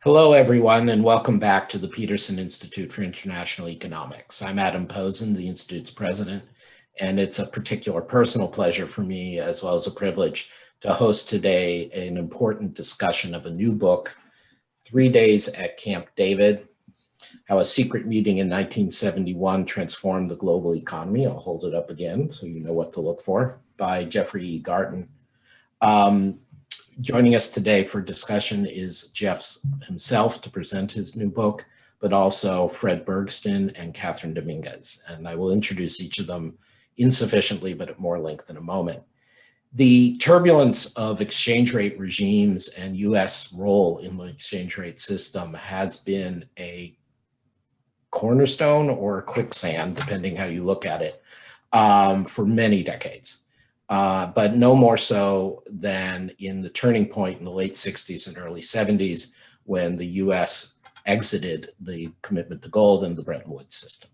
Hello, everyone, and welcome back to the Peterson Institute for International Economics. I'm Adam Posen, the Institute's president, and it's a particular personal pleasure for me, as well as a privilege, to host today an important discussion of a new book, 3 Days at Camp David, How a Secret Meeting in 1971 Transformed the Global Economy. I'll hold it up again so you know what to look for, by Jeffrey Garten. Joining us today for discussion is Jeff himself to present his new book, but also Fred Bergsten and Kathryn Dominguez. And I will introduce each of them insufficiently, but at more length in a moment. The turbulence of exchange rate regimes and US role in the exchange rate system has been a cornerstone or quicksand, depending how you look at it, for many decades. But no more so than in the turning point in the late 60s and early 70s when the US exited the commitment to gold and the Bretton Woods system.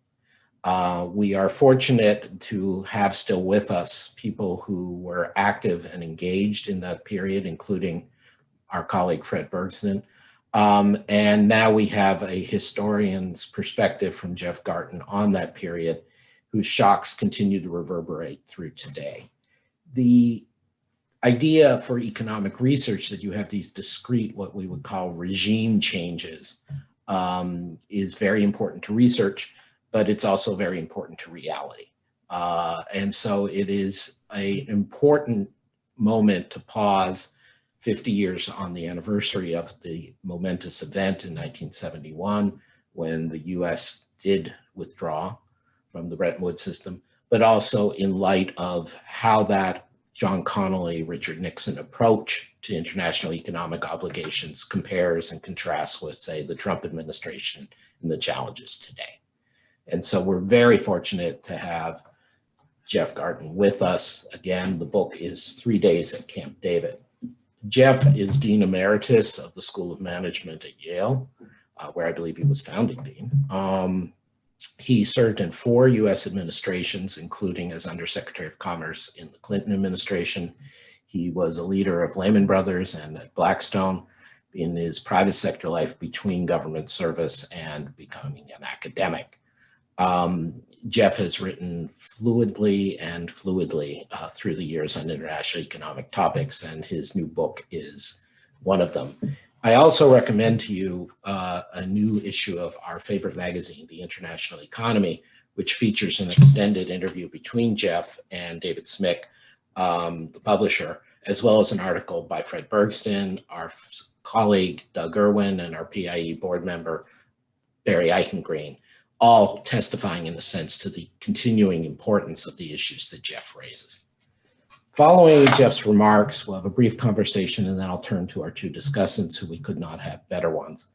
We are fortunate to have still with us people who were active and engaged in that period, including our colleague Fred Bergsten. And now we have a historian's perspective from Jeff Garten on that period, whose shocks continue to reverberate through today. The idea for economic research that you have these discrete, what we would call regime changes, is very important to research, but it's also very important to reality. And so it is an important moment to pause 50 years on the anniversary of the momentous event in 1971, when the US did withdraw from the Bretton Woods system, but also in light of how that John Connally, Richard Nixon approach to international economic obligations compares and contrasts with, say, the Trump administration and the challenges today. And so we're very fortunate to have Jeff Garten with us. Again, the book is 3 Days at Camp David. Jeff is Dean Emeritus of the School of Management at Yale, where I believe he was founding dean. He served in 4 US administrations, including as Undersecretary of Commerce in the Clinton administration. He was a leader of Lehman Brothers and at Blackstone in his private sector life between government service and becoming an academic. Jeff has written fluidly through the years on international economic topics, and his new book is one of them. I also recommend to you a new issue of our favorite magazine, The International Economy, which features an extended interview between Jeff and David Smick, the publisher, as well as an article by Fred Bergsten, our colleague Doug Irwin, and our PIIE board member, Barry Eichengreen, all testifying in a sense to the continuing importance of the issues that Jeff raises. Following Jeff's remarks, we'll have a brief conversation, and then I'll turn to our 2 discussants, who we could not have better ones.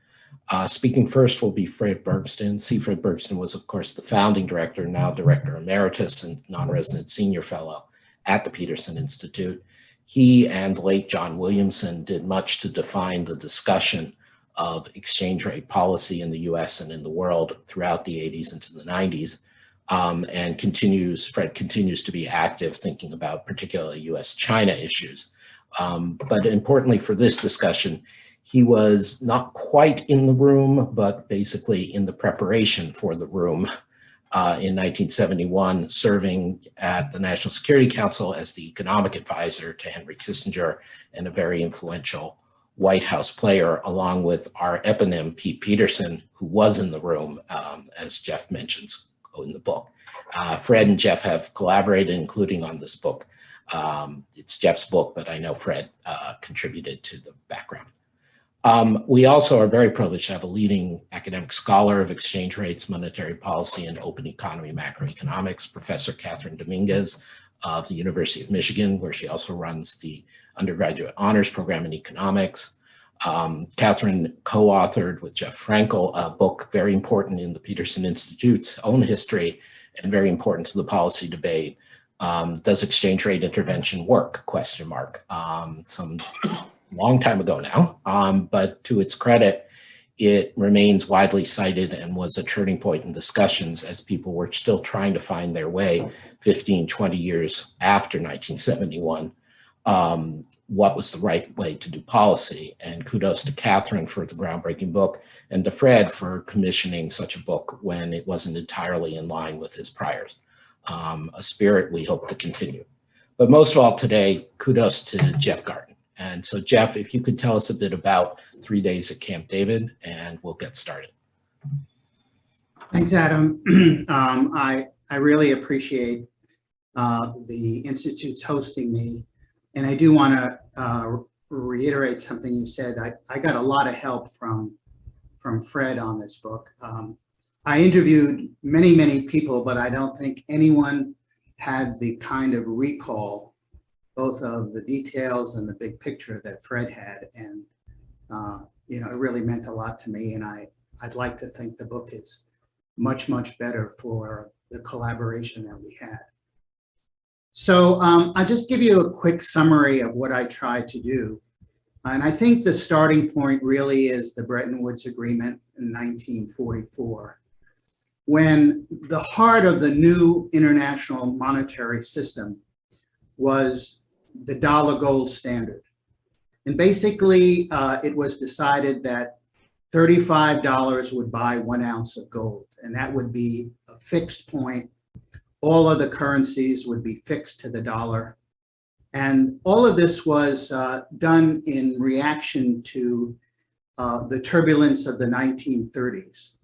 Speaking first will be Fred Bergsten. Fred Bergsten was, of course, the founding director, now director emeritus and non-resident senior fellow at the Peterson Institute. He and late John Williamson did much to define the discussion of exchange rate policy in the US and in the world throughout the 80s into the 90s. And Fred continues to be active thinking about particularly US-China issues. But importantly for this discussion, he was not quite in the room, but basically in the preparation for the room in 1971, serving at the National Security Council as the economic advisor to Henry Kissinger and a very influential White House player, along with our eponym, Pete Peterson, who was in the room, as Jeff mentions in the book. Fred and Jeff have collaborated, including on this book. It's Jeff's book, but I know Fred contributed to the background. We also are very privileged to have a leading academic scholar of exchange rates, monetary policy, and open economy macroeconomics, Professor Kathryn Dominguez of the University of Michigan, where she also runs the undergraduate honors program in economics. Kathryn co-authored with Jeff Frankel a book very important in the Peterson Institute's own history and very important to the policy debate. Does exchange rate intervention work? ? Some long time ago now, but to its credit, it remains widely cited and was a turning point in discussions as people were still trying to find their way 15, 20 years after 1971 what was the right way to do policy. And kudos to Kathryn for the groundbreaking book, and to Fred for commissioning such a book when it wasn't entirely in line with his priors, a spirit we hope to continue. But most of all today, kudos to Jeff Garten. And so Jeff, if you could tell us a bit about 3 days at Camp David, and we'll get started. Thanks, Adam. I really appreciate the Institute's hosting me. And I do want to reiterate something you said. I got a lot of help from Fred on this book. I interviewed many people, but I don't think anyone had the kind of recall, both of the details and the big picture that Fred had. And, you know, it really meant a lot to me. And I'd like to think the book is much better for the collaboration that we had. So I'll just give you a quick summary of what I tried to do. And I think the starting point really is the Bretton Woods Agreement in 1944, when the heart of the new international monetary system was the dollar gold standard. And basically, it was decided that $35 would buy 1 ounce of gold, and that would be a fixed point. All other currencies would be fixed to the dollar. And all of this was done in reaction to the turbulence of the 1930s,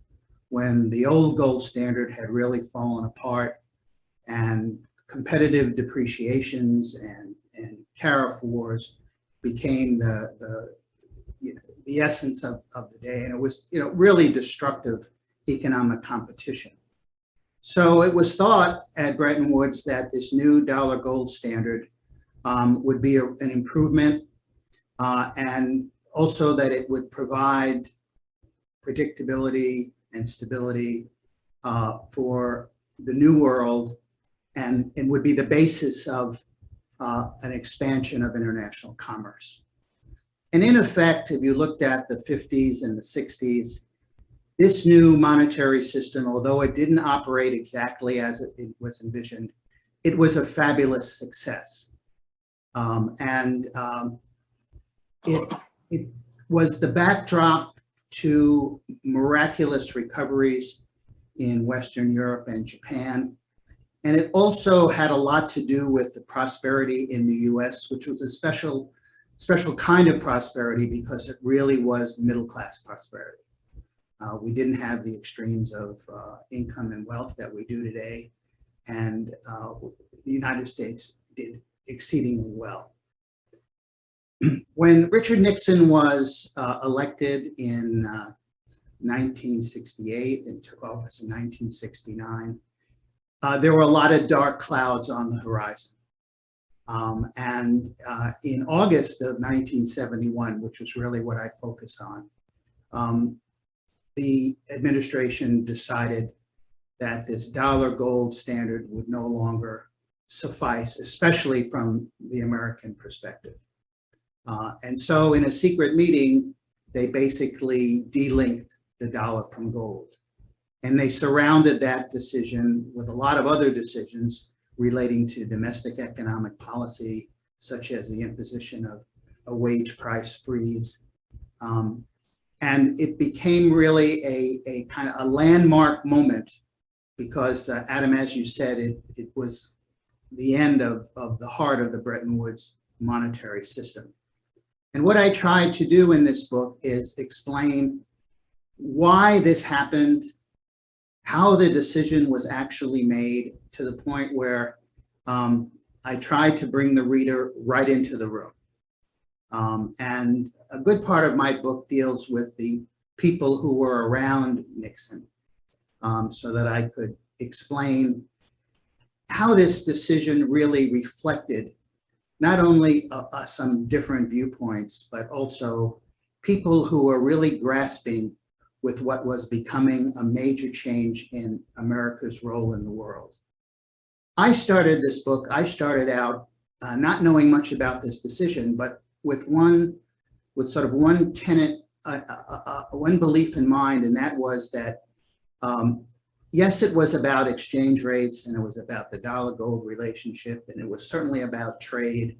when the old gold standard had really fallen apart and competitive depreciations and tariff wars became the essence of the day. And it was, you know, really destructive economic competition. So it was thought at Bretton Woods that this new dollar gold standard would be an improvement, and also that it would provide predictability and stability for the new world, and would be the basis of an expansion of international commerce. And in effect, if you looked at the 50s and the 60s, this new monetary system, although it didn't operate exactly as it was envisioned, it was a fabulous success. It was the backdrop to miraculous recoveries in Western Europe and Japan. And it also had a lot to do with the prosperity in the US, which was a special kind of prosperity because it really was middle-class prosperity. We didn't have the extremes of income and wealth that we do today. And the United States did exceedingly well. When Richard Nixon was elected in 1968 and took office in 1969, there were a lot of dark clouds on the horizon. In August of 1971, which was really what I focus on, the administration decided that this dollar gold standard would no longer suffice, especially from the American perspective. And so in a secret meeting, they basically delinked the dollar from gold. And they surrounded that decision with a lot of other decisions relating to domestic economic policy, such as the imposition of a wage price freeze. And it became really a kind of a landmark moment because, Adam, as you said, it was the end of the heart of the Bretton Woods monetary system. And what I tried to do in this book is explain why this happened, how the decision was actually made, to the point where I tried to bring the reader right into the room. And a good part of my book deals with the people who were around Nixon, so that I could explain how this decision really reflected not only some different viewpoints, but also people who were really grasping with what was becoming a major change in America's role in the world. I started this book, I started out not knowing much about this decision, but with sort of one tenet, one belief in mind, and that was that, yes, it was about exchange rates, and it was about the dollar-gold relationship, and it was certainly about trade,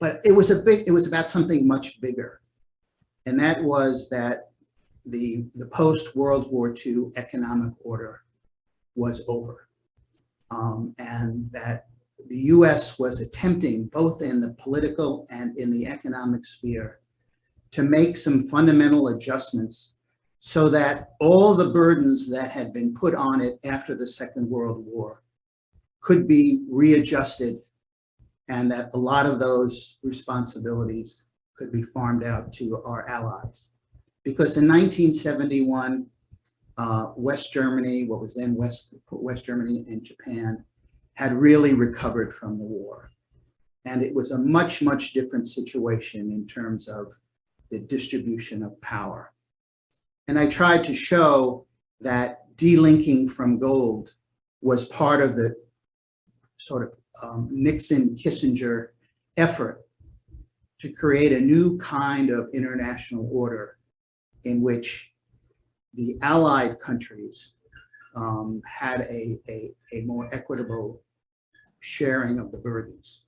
But it was about something much bigger. And that was that the post-World War II economic order was over. And that the US was attempting, both in the political and in the economic sphere, to make some fundamental adjustments so that all the burdens that had been put on it after the Second World War could be readjusted, and that a lot of those responsibilities could be farmed out to our allies. Because in 1971, West Germany, what was then West Germany and Japan, had really recovered from the war. And it was a much, much different situation in terms of the distribution of power. And I tried to show that delinking from gold was part of the sort of Nixon-Kissinger effort to create a new kind of international order in which the allied countries had a more equitable sharing of the burdens.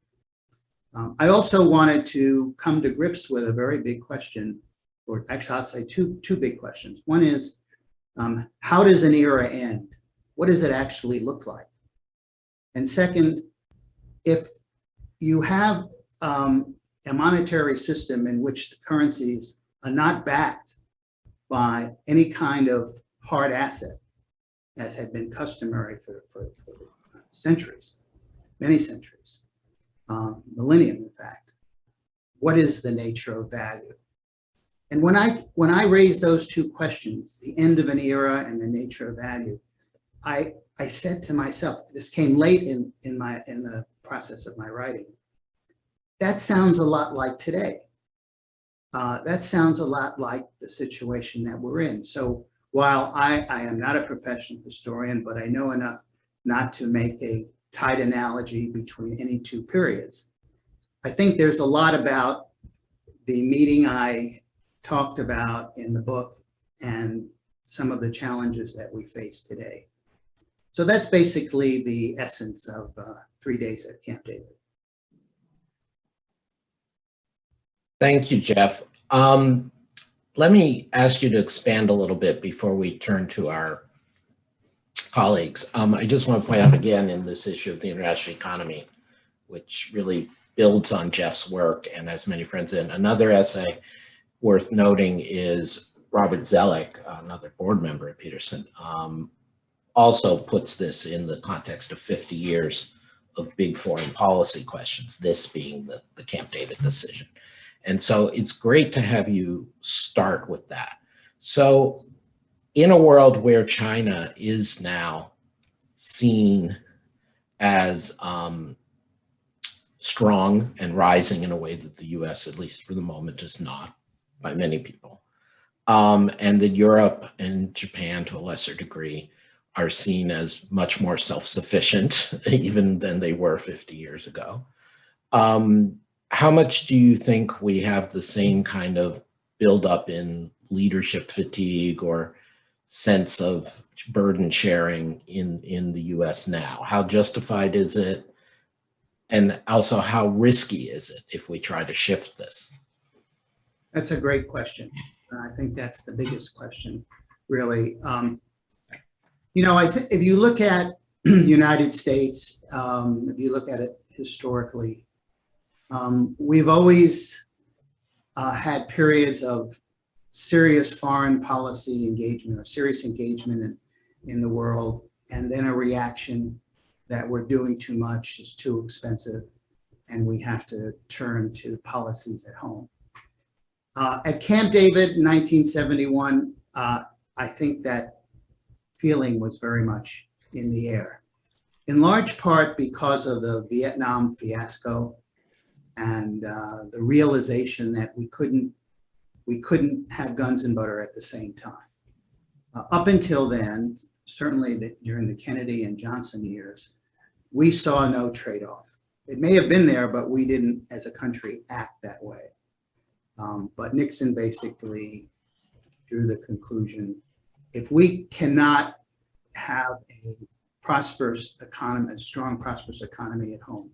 I also wanted to come to grips with a very big question, or actually I'd say two big questions. One is, how does an era end? What does it actually look like? And second, if you have a monetary system in which the currencies are not backed by any kind of hard asset, as had been customary for centuries, many centuries, millennium in fact, what is the nature of value? And when I raised those two questions, the end of an era and the nature of value, I said to myself, this came late in the process of my writing, that sounds a lot like today. That sounds a lot like the situation that we're in. So while I am not a professional historian, but I know enough not to make a tight analogy between any two periods, I think there's a lot about the meeting I talked about in the book and some of the challenges that we face today. So that's basically the essence of 3 days at Camp David. Thank you, Jeff. Let me ask you to expand a little bit before we turn to our colleagues. I just want to point out again in this issue of the international economy, which really builds on Jeff's work and has many friends in. Another essay worth noting is Robert Zellick, another board member at Peterson, also puts this in the context of 50 years of big foreign policy questions, this being the Camp David decision. And so it's great to have you start with that. So in a world where China is now seen as strong and rising in a way that the US, at least for the moment, is not by many people, and that Europe and Japan to a lesser degree are seen as much more self-sufficient even than they were 50 years ago. How much do you think we have the same kind of buildup in leadership fatigue or sense of burden sharing in the US now? How justified is it? And also, how risky is it if we try to shift this? That's a great question. I think that's the biggest question, really. You know, if you look at the United States, if you look at it historically, we've always had periods of serious foreign policy engagement or serious engagement in the world, and then a reaction that we're doing too much, it's too expensive, and we have to turn to policies at home. At Camp David in 1971, I think that feeling was very much in the air, in large part because of the Vietnam fiasco and the realization that we couldn't have guns and butter at the same time. Up until then, certainly during the Kennedy and Johnson years, we saw no trade-off. It may have been there, but we didn't, as a country, act that way. But Nixon basically drew the conclusion, if we cannot have a prosperous economy, a strong, prosperous economy at home,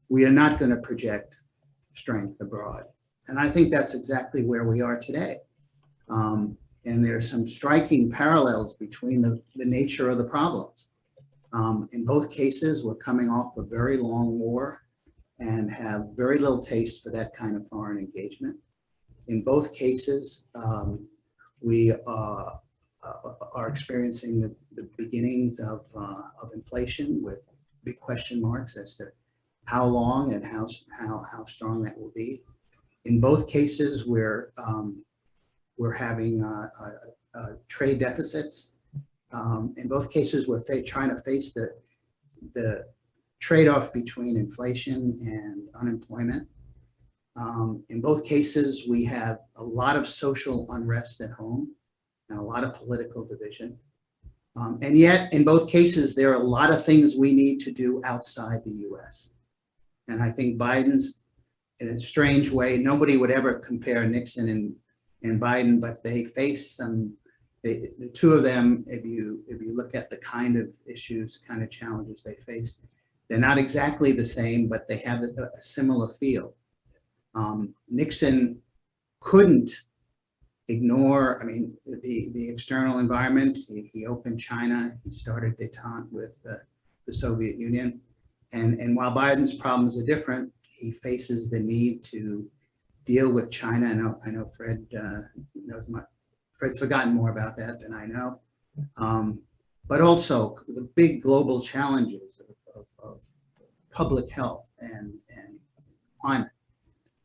we are not going to project strength abroad. And I think that's exactly where we are today. And there's some striking parallels between the nature of the problems. In both cases, we're coming off a very long war and have very little taste for that kind of foreign engagement. In both cases, we are experiencing the beginnings of inflation with big question marks as to how long and how strong that will be. In both cases, we're having trade deficits. In both cases, we're trying to face the trade-off between inflation and unemployment. In both cases, we have a lot of social unrest at home and a lot of political division. And yet, in both cases, there are a lot of things we need to do outside the US. And I think Biden's, in a strange way, nobody would ever compare Nixon and Biden, but they face some, the two of them, if you look at the kind of issues, kind of challenges they face, they're not exactly the same, but they have a similar feel. Nixon couldn't ignore, I mean, the external environment. He opened China, he started détente with the Soviet Union. And while Biden's problems are different, he faces the need to deal with China. I know Fred knows Fred's forgotten more about that than I know. But also the big global challenges of public health and climate.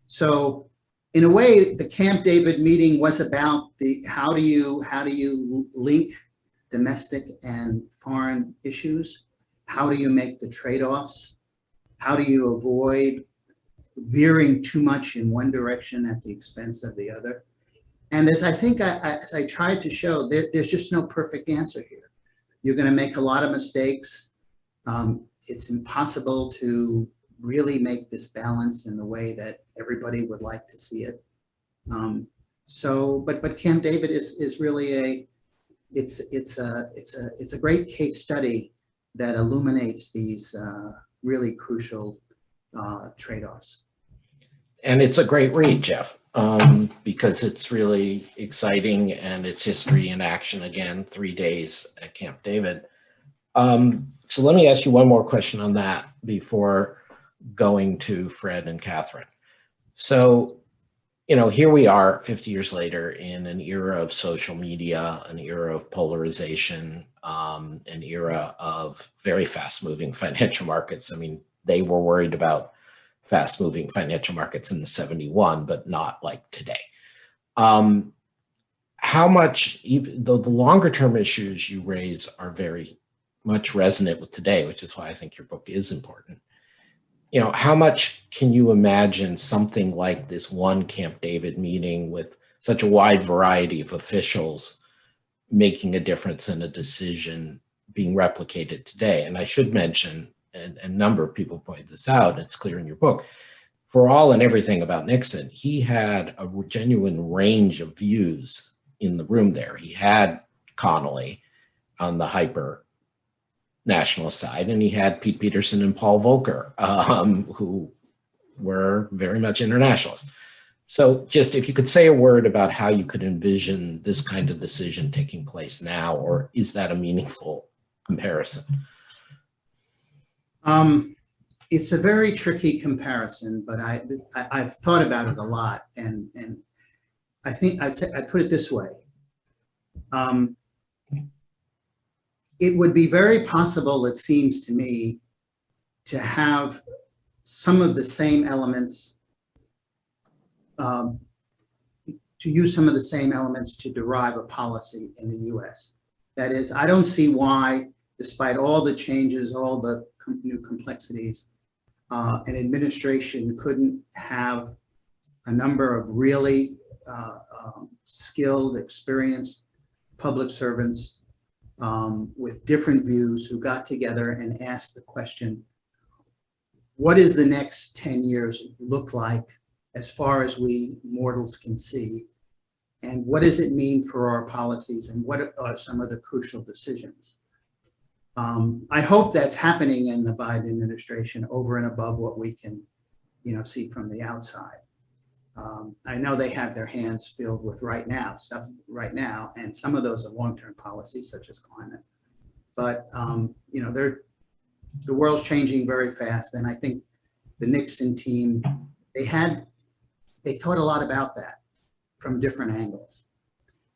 So in a way, the Camp David meeting was about how do you link domestic and foreign issues? How do you make the trade-offs? How do you avoid veering too much in one direction at the expense of the other? And as I think, as I tried to show, there's just no perfect answer here. You're going to make a lot of mistakes. It's impossible to really make this balance in the way that everybody would like to see it. But Camp David is really it's a great case study that illuminates these really crucial trade-offs. And it's a great read, Jeff, because it's really exciting and it's history in action again, 3 days at Camp David. So let me ask you one more question on that before going to Fred and Kathryn. So, here we are 50 years later in an era of social media, an era of polarization, an era of very fast-moving financial markets. I mean, they were worried about fast-moving financial markets in the 71, but not like today. How much, even though the longer-term issues you raise are very much resonant with today, which is why I think your book is important. How much can you imagine something like this one Camp David meeting with such a wide variety of officials making a difference in a decision being replicated today? And I should mention, and a number of people point this out, it's clear in your book, for all and everything about Nixon, he had a genuine range of views in the room there. He had Connally on the hyper nationalist side, and he had Pete Peterson and Paul Volcker, who were very much internationalists. So just if you could say a word about how you could envision this kind of decision taking place now, or is that a meaningful comparison? It's a very tricky comparison, but I've thought about it a lot, and I think I'd put it this way. It would be very possible, it seems to me, to have some of the same elements, to use some of the same elements to derive a policy in the US. That is, I don't see why, despite all the changes, all the new complexities, an administration couldn't have a number of really skilled, experienced public servants with different views who got together and asked the question, what does the next 10 years look like as far as we mortals can see? And what does it mean for our policies? And what are some of the crucial decisions? I hope that's happening in the Biden administration over and above what we can see from the outside. I know they have their hands filled with stuff right now, and some of those are long-term policies such as climate. But the world's changing very fast, and I think the Nixon team, they thought a lot about that from different angles.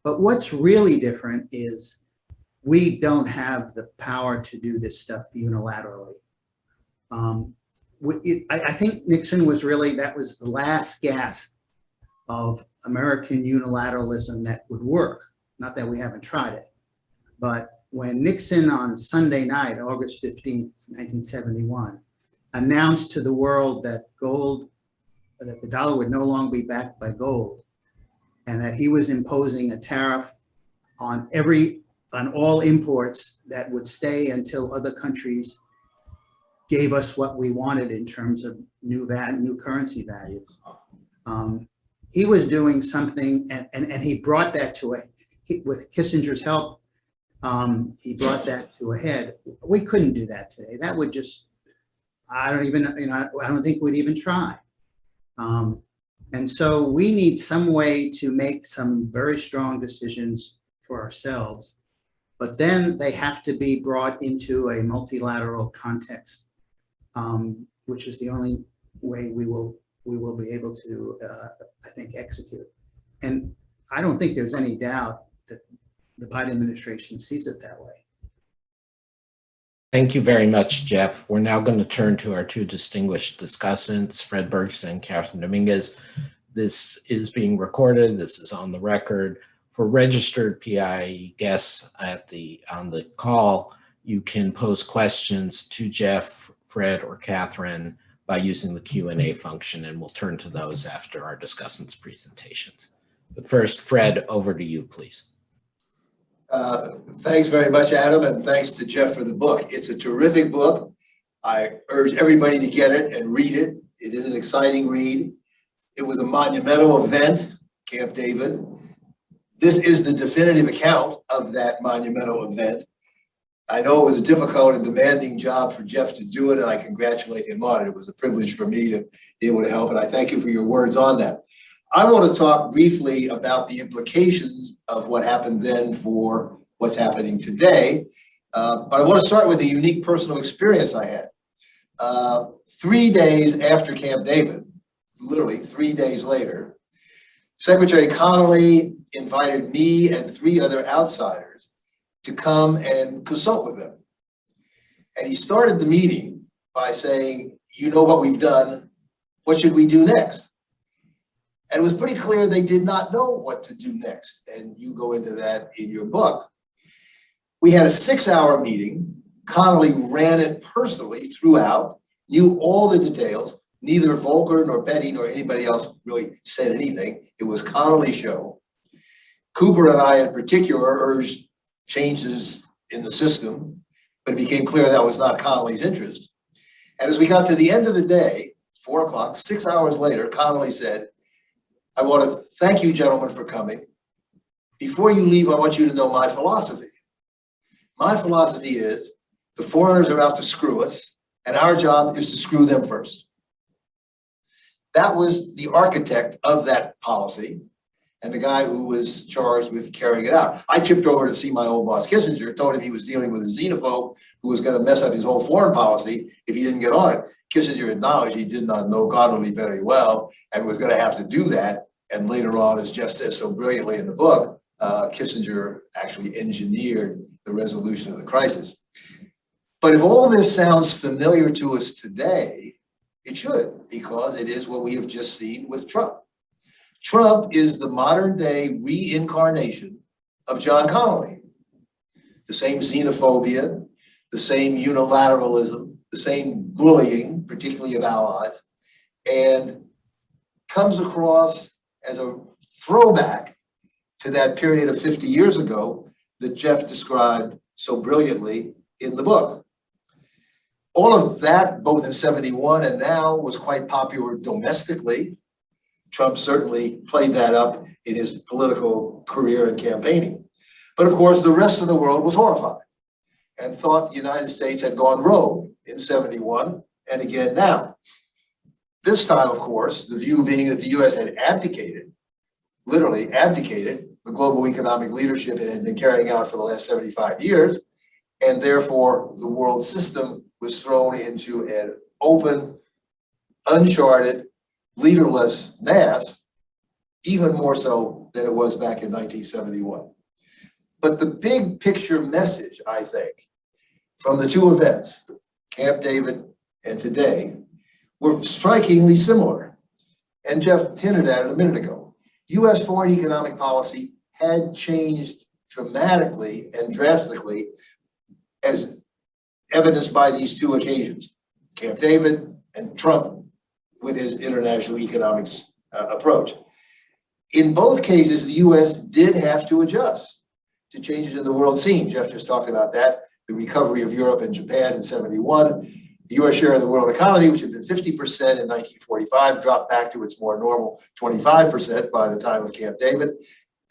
But what's really different is we don't have the power to do this stuff unilaterally. I think Nixon was that was the last gasp of American unilateralism that would work. Not that we haven't tried it, but when Nixon on Sunday night, August 15th, 1971, announced to the world that the dollar would no longer be backed by gold, and that he was imposing a tariff on all imports that would stay until other countries gave us what we wanted in terms of new currency values. He was doing something, and he brought that with Kissinger's help, he brought that to a head. We couldn't do that today. That would just, I don't think we'd even try. And so we need some way to make some very strong decisions for ourselves, but then they have to be brought into a multilateral context, which is the only way we will be able to, I think, execute. And I don't think there's any doubt that the Biden administration sees it that way. Thank you very much, Jeff. We're now going to turn to our two distinguished discussants, Fred Bergsten and Kathryn Dominguez. This is being recorded. This is on the record. For registered PIIE guests on the call, you can pose questions to Jeff, Fred, or Kathryn by using the Q&A function, and we'll turn to those after our discussants' presentations. But first, Fred, over to you, please. Thanks very much, Adam, and thanks to Jeff for the book. It's a terrific book. I urge everybody to get it and read it. It is an exciting read. It was a monumental event, Camp David. This is the definitive account of that monumental event. I know it was a difficult and demanding job for Jeff to do it, and I congratulate him on it. It was a privilege for me to be able to help, and I thank you for your words on that. I want to talk briefly about the implications of what happened then for what's happening today, but I want to start with a unique personal experience I had. 3 days after Camp David, literally 3 days later, Secretary Connally invited me and 3 other outsiders to come and consult with them. And he started the meeting by saying, you know what we've done, what should we do next? And it was pretty clear they did not know what to do next. And you go into that in your book. We had a 6-hour meeting. Connally ran it personally throughout, knew all the details. Neither Volcker nor Betty nor anybody else really said anything. It was Connally's show. Cooper and I in particular urged changes in the system, but it became clear that was not Connally's interest. And as we got to the end of the day, 4 o'clock, 6 hours later, Connally said, I want to thank you, gentlemen, for coming. Before you leave, I want you to know my philosophy. My philosophy is the foreigners are out to screw us, and our job is to screw them first. That was the architect of that policy and the guy who was charged with carrying it out. I tipped over to see my old boss, Kissinger, told him he was dealing with a xenophobe who was going to mess up his whole foreign policy if he didn't get on it. Kissinger acknowledged he did not know Connally very well and was going to have to do that. And later on, as Jeff says so brilliantly in the book, Kissinger actually engineered the resolution of the crisis. But if all this sounds familiar to us today, it should, because it is what we have just seen with Trump. Trump is the modern day reincarnation of John Connally. The same xenophobia, the same unilateralism, the same bullying, particularly of allies, and comes across as a throwback to that period of 50 years ago that Jeff described so brilliantly in the book. All of that, both in 71 and now, was quite popular domestically. Trump certainly played that up in his political career and campaigning. But of course, the rest of the world was horrified and thought the United States had gone rogue in 71 and again now. This time, of course, the view being that the US had abdicated, literally abdicated, the global economic leadership it had been carrying out for the last 75 years, and therefore the world system was thrown into an open, uncharted, leaderless mass, even more so than it was back in 1971. But the big picture message, I think, from the two events, Camp David and today, were strikingly similar. And Jeff hinted at it a minute ago. US foreign economic policy had changed dramatically and drastically, as evidenced by these two occasions, Camp David and Trump with his international economics approach. In both cases, the US did have to adjust to changes in the world scene. Jeff just talked about that, the recovery of Europe and Japan in 71. The US share of the world economy, which had been 50% in 1945, dropped back to its more normal 25% by the time of Camp David.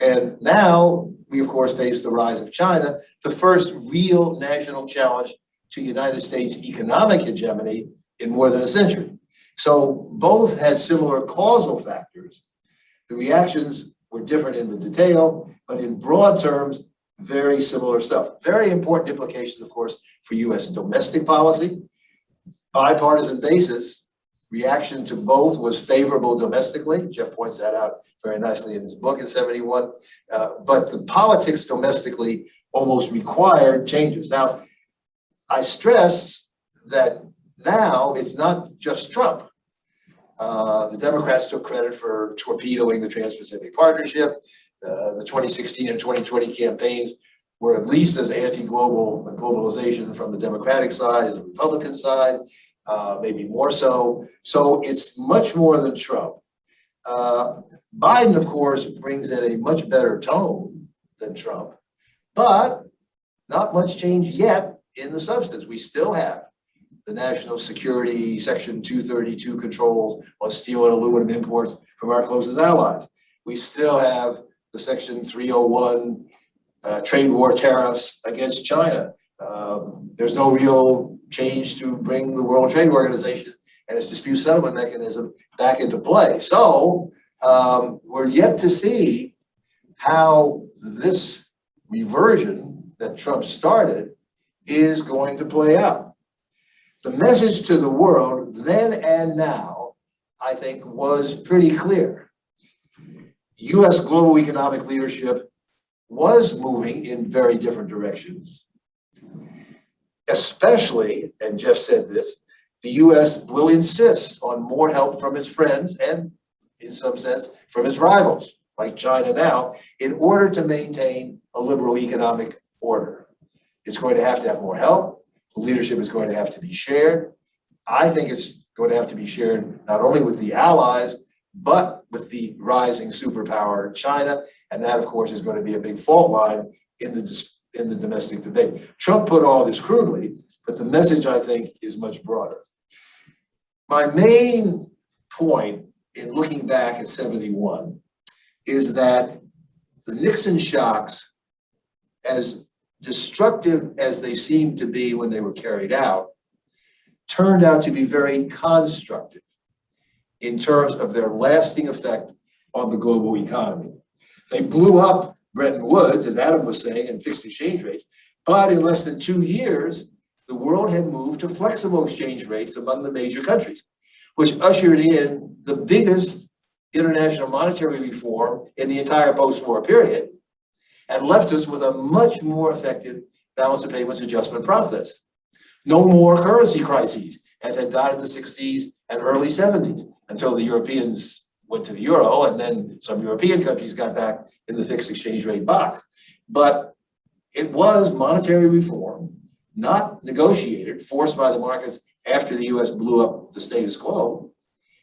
And now we, of course, face the rise of China, the first real national challenge to United States economic hegemony in more than a century. So both had similar causal factors. The reactions were different in the detail, but in broad terms, very similar stuff. Very important implications, of course, for US domestic policy. Bipartisan basis, reaction to both was favorable domestically. Jeff points that out very nicely in his book in 71. But the politics domestically almost required changes. Now, I stress that now it's not just Trump. The Democrats took credit for torpedoing the Trans-Pacific Partnership. The 2016 and 2020 campaigns were at least as globalization from the Democratic side as the Republican side, maybe more so. So it's much more than Trump. Biden, of course, brings in a much better tone than Trump, but not much change yet in the substance. We still have the national security Section 232 controls on steel and aluminum imports from our closest allies. We still have the Section 301 trade war tariffs against China. There's no real change to bring the World Trade Organization and its dispute settlement mechanism back into play. So we're yet to see how this reversion that Trump started is going to play out. The message to the world then and now, I think, was pretty clear. US global economic leadership was moving in very different directions. Especially, and Jeff said this, the US will insist on more help from its friends and, in some sense, from its rivals, like China now, in order to maintain a liberal economic order. It's going to have more help. The leadership is going to have to be shared. I think it's going to have to be shared not only with the allies, but with the rising superpower China. And that, of course, is going to be a big fault line in the domestic debate. Trump put all this crudely, but the message, I think, is much broader. My main point in looking back at 71 is that the Nixon shocks, as destructive as they seemed to be when they were carried out, turned out to be very constructive in terms of their lasting effect on the global economy. They blew up Bretton Woods, as Adam was saying, and fixed exchange rates, but in less than 2 years, the world had moved to flexible exchange rates among the major countries, which ushered in the biggest international monetary reform in the entire post-war period, and left us with a much more effective balance of payments adjustment process. No more currency crises, as had died in the 60s and early 70s, until the Europeans went to the euro, and then some European countries got back in the fixed exchange rate box. But it was monetary reform, not negotiated, forced by the markets after the US blew up the status quo,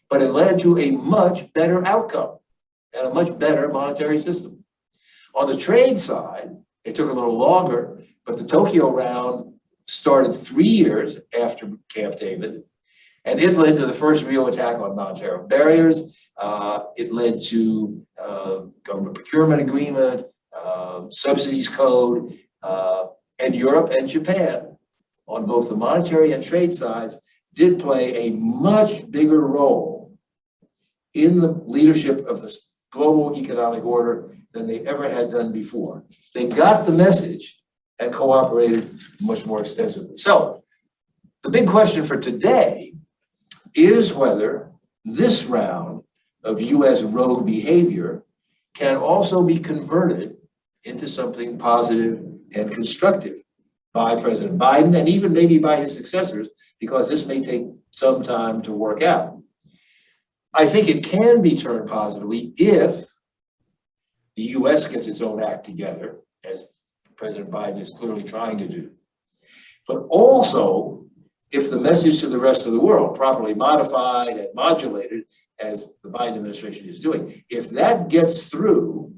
but it led to a much better outcome and a much better monetary system. On the trade side, it took a little longer, but the Tokyo round started 3 years after Camp David, and it led to the first real attack on non-tariff barriers. It led to government procurement agreement, subsidies code, and Europe and Japan, on both the monetary and trade sides, did play a much bigger role in the leadership of this global economic order than they ever had done before. They got the message and cooperated much more extensively. So the big question for today is whether this round of US rogue behavior can also be converted into something positive and constructive by President Biden and even maybe by his successors, because this may take some time to work out. I think it can be turned positively if the US gets its own act together, as President Biden is clearly trying to do, but also if the message to the rest of the world, properly modified and modulated, as the Biden administration is doing, if that gets through,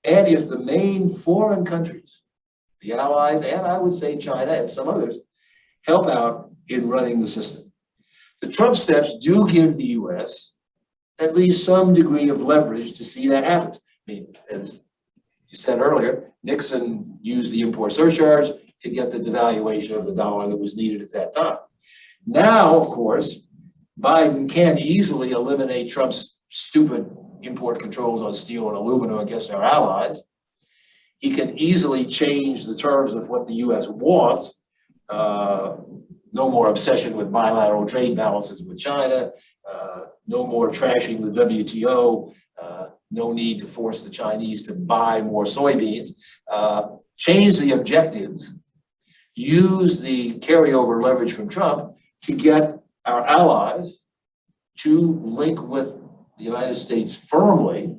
and if the main foreign countries, the allies, and I would say China and some others, help out in running the system. The Trump steps do give the US at least some degree of leverage to see that happen. I mean, as you said earlier, Nixon used the import surcharge to get the devaluation of the dollar that was needed at that time. Now, of course, Biden can easily eliminate Trump's stupid import controls on steel and aluminum against our allies. He can easily change the terms of what the US wants. No more obsession with bilateral trade balances with China, no more trashing the WTO, no need to force the Chinese to buy more soybeans. Change the objectives, use the carryover leverage from Trump to get our allies to link with the United States firmly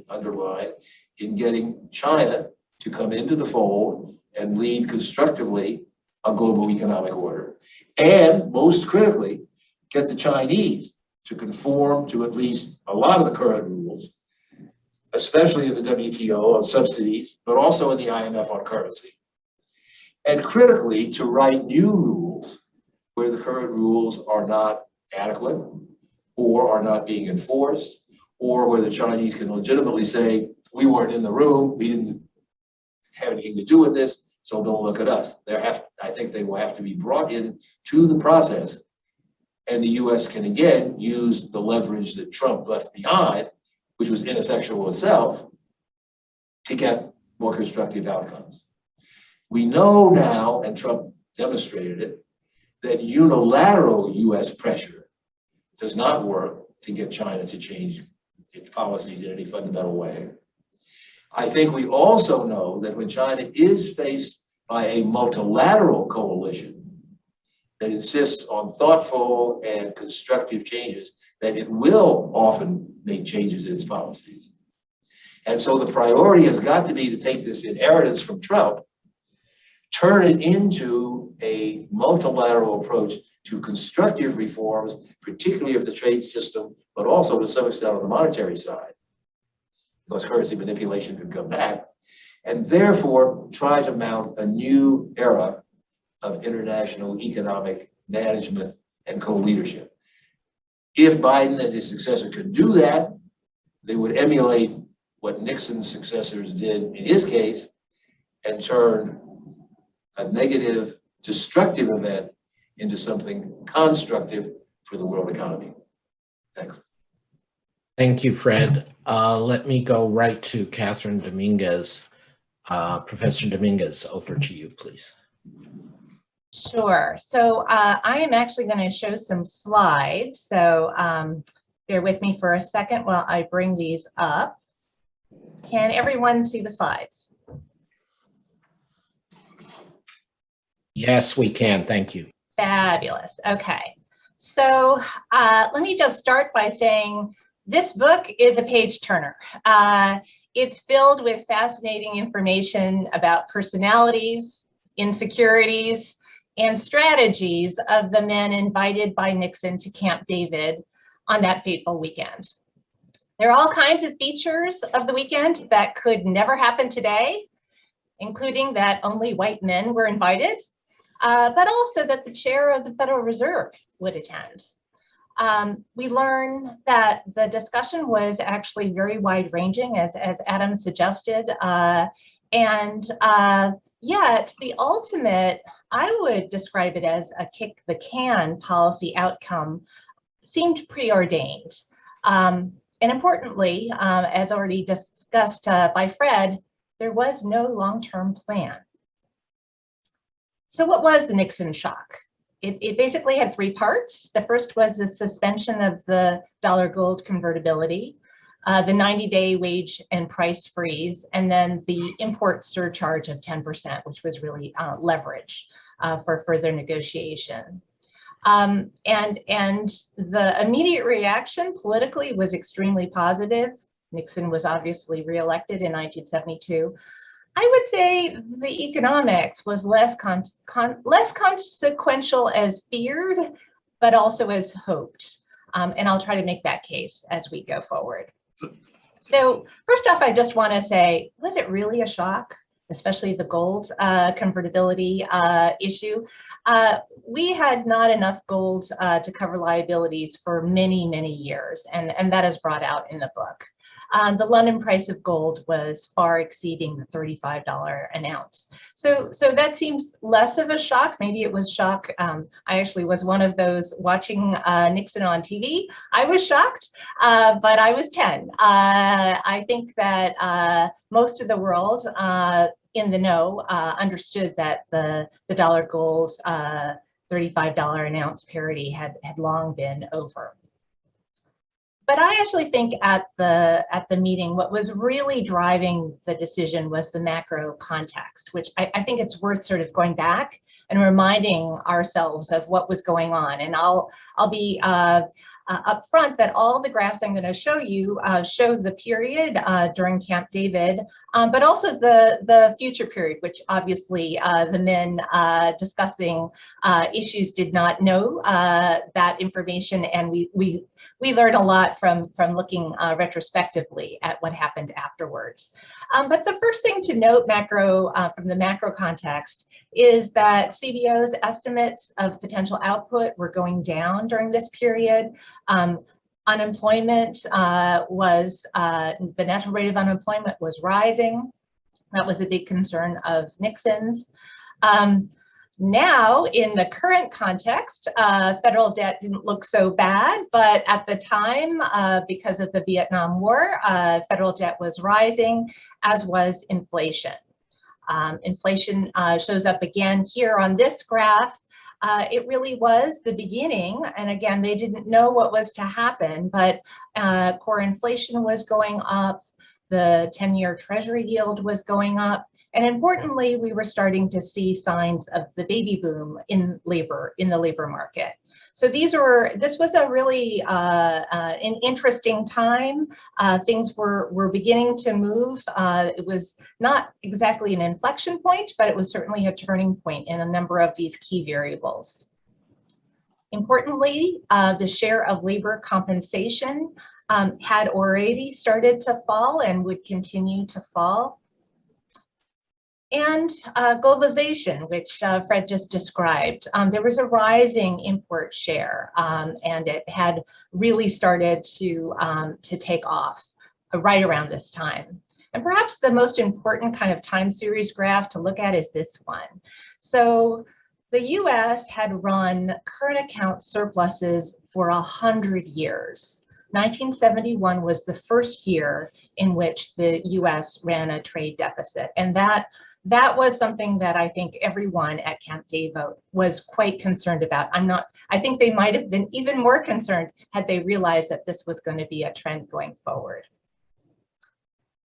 underlined in getting China to come into the fold and lead constructively a global economic order. And most critically, get the Chinese to conform to at least a lot of the current rules, especially in the WTO on subsidies, but also in the IMF on currency. And critically, to write new rules where the current rules are not adequate or are not being enforced, or where the Chinese can legitimately say, we weren't in the room, we didn't have anything to do with this, so don't look at us. I think they will have to be brought in to the process, and the US can again use the leverage that Trump left behind, which was ineffectual itself, to get more constructive outcomes. We know now, and Trump demonstrated it, that unilateral US pressure does not work to get China to change its policies in any fundamental way. I think we also know that when China is faced by a multilateral coalition that insists on thoughtful and constructive changes, that it will often make changes in its policies. And so the priority has got to be to take this inheritance from Trump, turn it into a multilateral approach to constructive reforms, particularly of the trade system, but also to some extent on the monetary side, because currency manipulation could come back, and therefore try to mount a new era of international economic management and co-leadership. If Biden and his successor could do that, they would emulate what Nixon's successors did in his case and turn a negative, destructive event into something constructive for the world economy. Thanks. Thank you, Fred. Let me go right to Kathryn Dominguez. Professor Dominguez, over to you, please. Sure. So I am actually going to show some slides. So bear with me for a second while I bring these up. Can everyone see the slides? Yes, we can. Thank you. Fabulous. Okay. So let me just start by saying this book is a page turner. It's filled with fascinating information about personalities, insecurities, and strategies of the men invited by Nixon to Camp David on that fateful weekend. There are all kinds of features of the weekend that could never happen today, including that only white men were invited, but also that the chair of the Federal Reserve would attend. We learn that the discussion was actually very wide-ranging, as Adam suggested, and yet the ultimate, I would describe it as a kick the can policy outcome, seemed preordained. And importantly, as already discussed by Fred, there was no long-term plan. So what was the Nixon shock? It basically had three parts. The first was the suspension of the dollar gold convertibility, the 90-day wage and price freeze, and then the import surcharge of 10%, which was really leverage for further negotiation. And the immediate reaction politically was extremely positive. Nixon was obviously reelected in 1972. I would say the economics was less consequential as feared, but also as hoped. And I'll try to make that case as we go forward. So first off, I just want to say, was it really a shock? Especially the gold convertibility issue. We had not enough gold to cover liabilities for many, many years, and that is brought out in the book. The London price of gold was far exceeding the $35 an ounce. So that seems less of a shock. Maybe it was shock. I actually was one of those watching Nixon on TV. I was shocked, but I was 10. I think that most of the world in the know understood that the dollar gold $35 an ounce parity had long been over. But I actually think at the meeting, what was really driving the decision was the macro context, which I think it's worth sort of going back and reminding ourselves of what was going on. And I'll be upfront that all the graphs I'm going to show you show the period during Camp David, but also the future period, which obviously the men discussing issues did not know that information, and we learn a lot from looking retrospectively at what happened afterwards. But the first thing to note from the macro context is that CBO's estimates of potential output were going down during this period. Unemployment the natural rate of unemployment was rising. That was a big concern of Nixon's. Now, in the current context, federal debt didn't look so bad, but at the time, because of the Vietnam War, federal debt was rising, as was inflation. Inflation shows up again here on this graph. It really was the beginning, and again, they didn't know what was to happen, but core inflation was going up, the 10-year Treasury yield was going up, and importantly, we were starting to see signs of the baby boom in the labor market. So this was a really an interesting time. Things were beginning to move. It was not exactly an inflection point, but it was certainly a turning point in a number of these key variables. Importantly, the share of labor compensation had already started to fall and would continue to fall. And globalization, which Fred just described. There was a rising import share, and it had really started to take off right around this time. And perhaps the most important kind of time series graph to look at is this one. So the US had run current account surpluses for 100 years. 1971 was the first year in which the US ran a trade deficit, and that was something that I think everyone at Camp David was quite concerned about. I think they might have been even more concerned had they realized that this was going to be a trend going forward.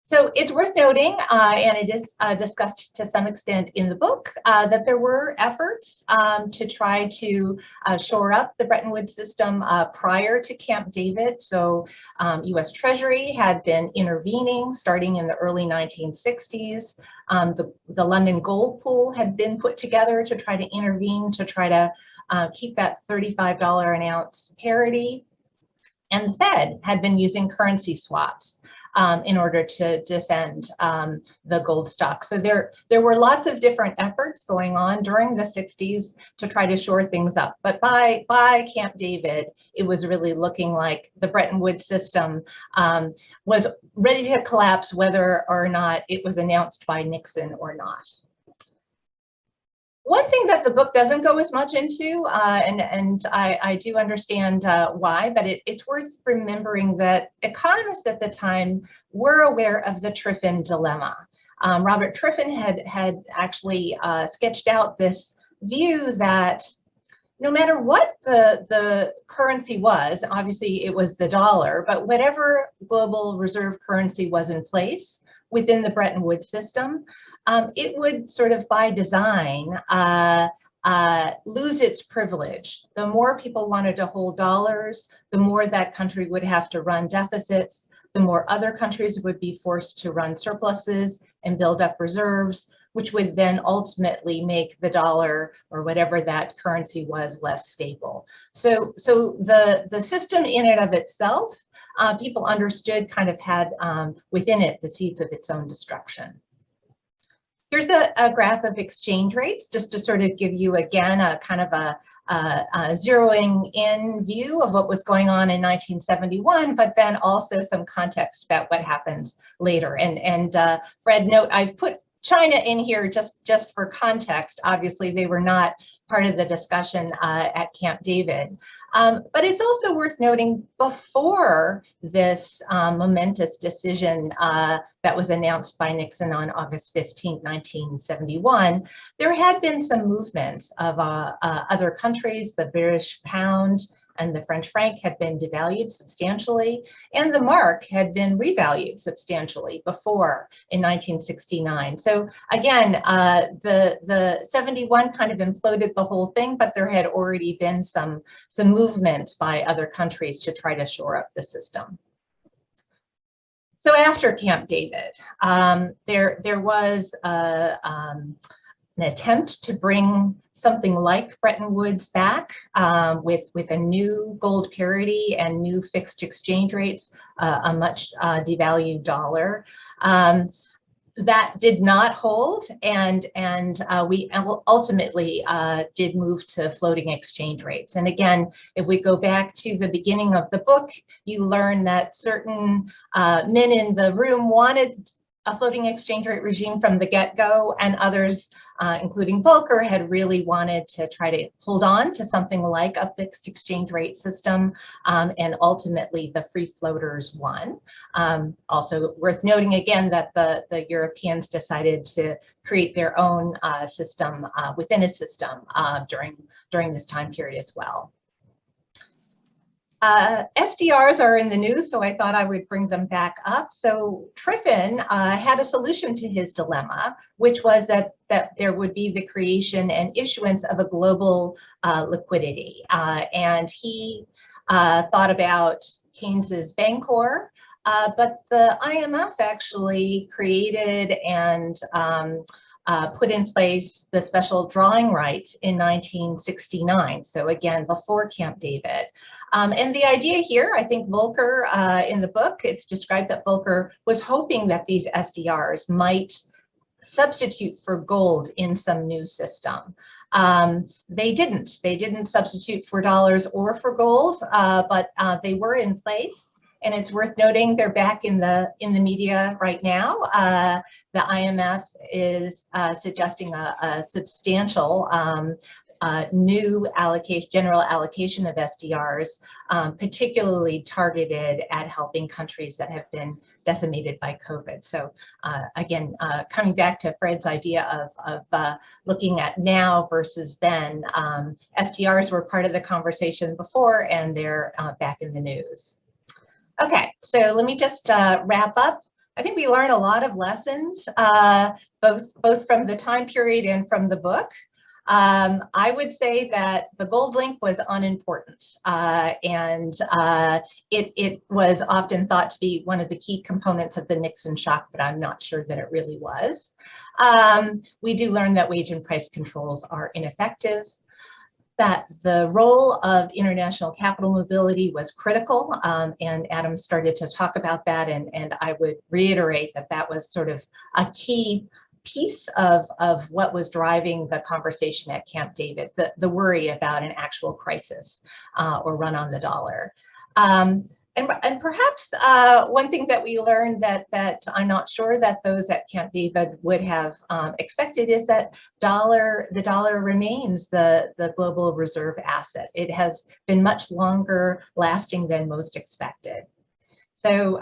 So it's worth noting, and it is discussed to some extent in the book, that there were efforts to try to shore up the Bretton Woods system prior to Camp David. So US Treasury had been intervening starting in the early 1960s. The London gold pool had been put together to try to intervene, to try to keep that $35 an ounce parity. And the Fed had been using currency swaps in order to defend the gold stock. So there were lots of different efforts going on during the 60s to try to shore things up. But by Camp David, it was really looking like the Bretton Woods system was ready to collapse, whether or not it was announced by Nixon or not. One thing that the book doesn't go as much into, and I do understand why, but it's worth remembering that economists at the time were aware of the Triffin Dilemma. Robert Triffin had actually sketched out this view that no matter what the currency was, obviously it was the dollar, but whatever global reserve currency was in place within the Bretton Woods system, it would sort of by design lose its privilege. The more people wanted to hold dollars, the more that country would have to run deficits, the more other countries would be forced to run surpluses and build up reserves, which would then ultimately make the dollar or whatever that currency was less stable. So the system in and of itself, people understood kind of had within it the seeds of its own destruction. Here's a graph of exchange rates, just to sort of give you again a kind of a zeroing in view of what was going on in 1971, but then also some context about what happens later. And Fred, note I've put China in here just for context. Obviously, they were not part of the discussion at Camp David. But it's also worth noting before this momentous decision that was announced by Nixon on August 15, 1971, there had been some movements of other countries. The British pound and the French franc had been devalued substantially, and the mark had been revalued substantially before in 1969. So again, the 71 kind of imploded the whole thing, but there had already been some movements by other countries to try to shore up the system. So after Camp David, there was an attempt to bring something like Bretton Woods back with a new gold parity and new fixed exchange rates, a much devalued dollar. That did not hold, and we ultimately did move to floating exchange rates. And again, if we go back to the beginning of the book, you learn that certain men in the room wanted a floating exchange rate regime from the get-go, and others, including Volcker, had really wanted to try to hold on to something like a fixed exchange rate system, and ultimately the free floaters won. Also worth noting again that the Europeans decided to create their own system within a system during this time period as well. SDRs are in the news, so I thought I would bring them back up. So Triffin had a solution to his dilemma, which was that there would be the creation and issuance of a global liquidity. And he thought about Keynes's Bancor, but the IMF actually created and put in place the special drawing rights in 1969. So again, before Camp David. And the idea here, I think Volcker, in the book, it's described that Volcker was hoping that these SDRs might substitute for gold in some new system. They didn't substitute for dollars or for gold, but they were in place. And it's worth noting they're back in the media right now. The IMF is suggesting a substantial new general allocation of SDRs, particularly targeted at helping countries that have been decimated by COVID. So again, coming back to Fred's idea of looking at now versus then, SDRs were part of the in before, and they're back in the news. Okay, so let me just wrap up. I think we learned a lot of lessons, both from the time period and from the book. I would say that the gold link was unimportant, and it was often thought to be one of the key components of the Nixon shock, but I'm not sure that it really was. We do learn that wage and price controls are ineffective, that the role of international capital mobility was critical, and Adam started to talk about that, and I would reiterate that that was sort of a key piece of what was driving the conversation at Camp David, the worry about an actual crisis or run on the dollar. And perhaps one thing that we learned that I'm not sure that those at Camp David would have expected is that the dollar remains the global reserve asset. It has been much longer lasting than most expected. So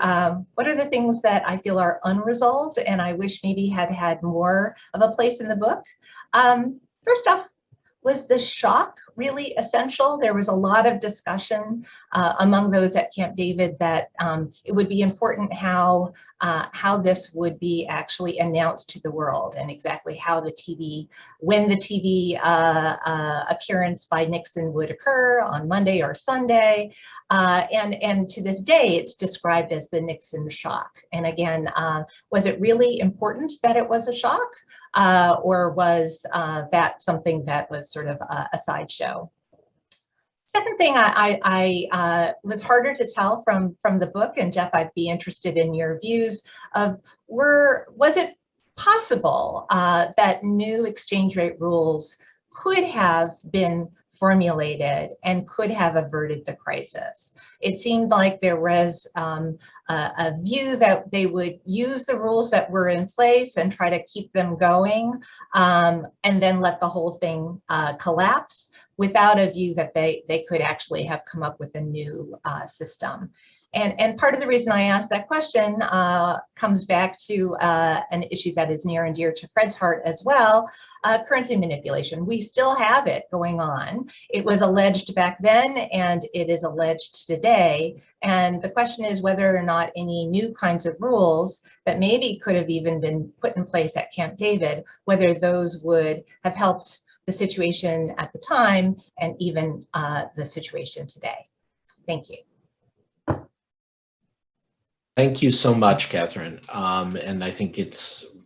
what are the things that I feel are unresolved and I wish maybe had more of a place in the book? First off, was the shock really essential? There was a lot of discussion among those at Camp David that it would be important how this would be actually announced to the world and exactly how when the TV appearance by Nixon would occur on Monday or Sunday. And to this day, it's described as the Nixon shock. And again, was it really important that it was a shock? Or was that something that was sort of a sideshow? Second thing I was harder to tell from the book, and Jeff, I'd be interested in your views of was it possible that new exchange rate rules could have been formulated and could have averted the crisis? It seemed like there was a view that they would use the rules that were in place and try to keep them going and then let the whole thing collapse without a view that they could actually have come up with a new system. And part of the reason I asked that question comes back to an issue that is near and dear to Fred's heart as well, currency manipulation. We still have it going on. It was alleged back then and it is alleged today. And the question is whether or not any new kinds of rules that maybe could have even been put in place at Camp David, whether those would have helped the situation at the time and even the situation today. Thank you. Thank you so much, Kathryn. And I think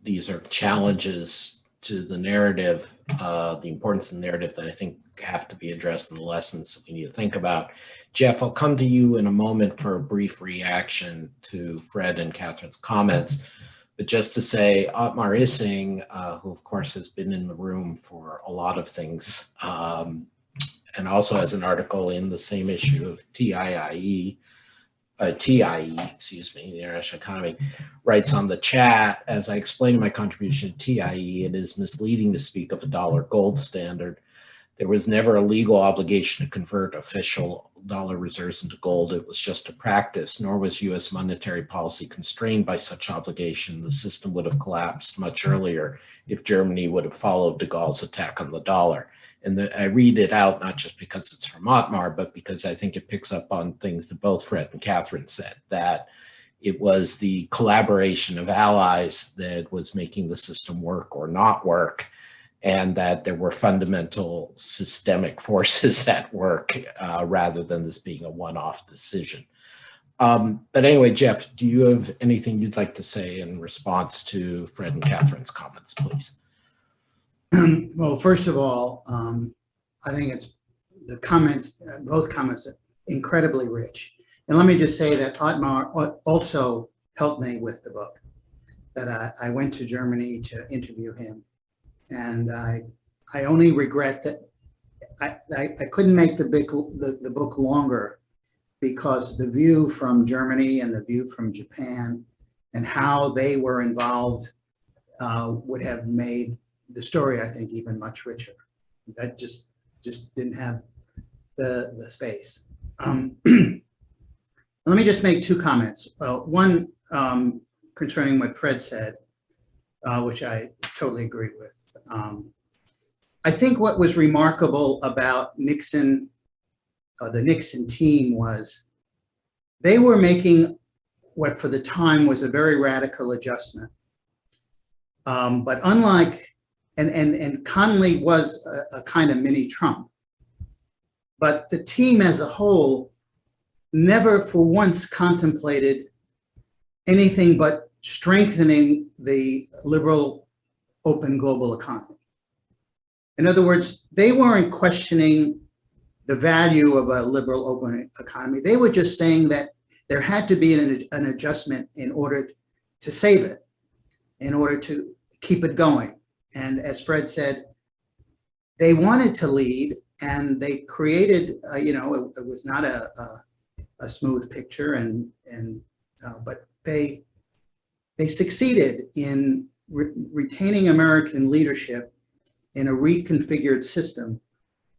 these are challenges to the narrative, the importance of the narrative that I think have to be addressed in the lessons that we need to think about. Jeff, I'll come to you in a moment for a brief reaction to Fred and Kathryn's comments. But just to say, Otmar Issing, who of course has been in the room for a lot of things, and also has an article in the same issue of TIIE, excuse me, the International Economy, writes on the chat, as I explained in my contribution to TIIE, it is misleading to speak of a dollar gold standard. There was never a legal obligation to convert official dollar reserves into gold. It was just a practice, nor was US monetary policy constrained by such obligation. The system would have collapsed much earlier if Germany would have followed de Gaulle's attack on the dollar. And I read it out not just because it's from Otmar, but because I think it picks up on things that both Fred and Kathryn said, that it was the collaboration of allies that was making the system work or not work, and that there were fundamental systemic forces at work rather than this being a one-off decision. But anyway, Jeff, do you have anything you'd like to say in response to Fred and Kathryn's comments, please? Well, first of all, I think it's the comments, both comments are incredibly rich. And let me just say that Otmar also helped me with the book, that I went to Germany to interview him. And I only regret that I couldn't make the book longer because the view from Germany and the view from Japan and how they were involved would have made the story, I think, even much richer. That just didn't have the space. Let me just make two comments. One concerning what Fred said, which I totally agree with. I think what was remarkable about Nixon, the Nixon team, was they were making what for the time was a very radical adjustment. But unlike, and Connolly was a kind of mini Trump, but the team as a whole never for once contemplated anything but strengthening the liberal open global economy. In other words, they weren't questioning the value of a liberal open economy. They were just saying that there had to be an adjustment in order to save it, in order to keep it going. And as Fred said, they wanted to lead, and they created, it was not a smooth picture, but they succeeded in retaining American leadership in a reconfigured system,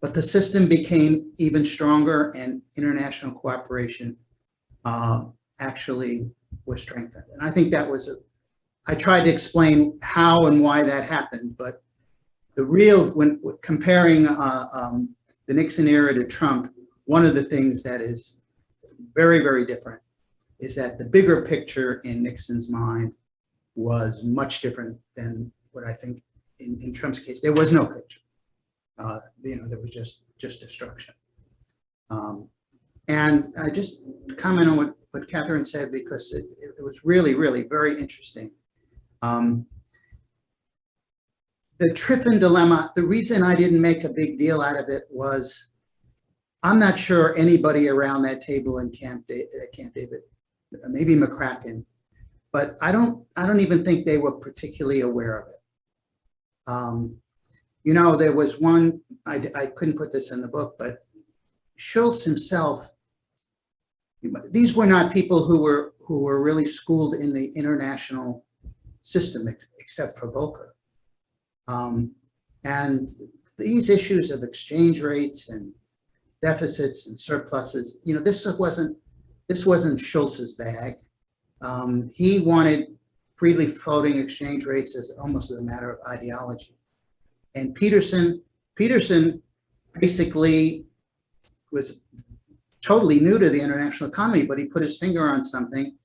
but the system became even stronger, and international cooperation actually was strengthened. And I think that was I tried to explain how and why that happened, but the real, when comparing the Nixon era to Trump, one of the things that is very, very different is that the bigger picture in Nixon's mind was much different than what I think in Trump's case. There was no picture. There was just destruction. And I just comment on what Kathryn said, because it was really, really very interesting. The Triffin Dilemma, the reason I didn't make a big deal out of it was I'm not sure anybody around that table in Camp David, maybe McCracken, but I don't even think they were particularly aware of it. There was one, I couldn't put this in the book, but Schultz himself, these were not people who were really schooled in the international system, except for Volcker. And these issues of exchange rates and deficits and surpluses, this wasn't Schultz's bag. He wanted freely floating exchange rates as almost as a matter of ideology. And Peterson basically was totally new to the international economy, but he put his finger on something,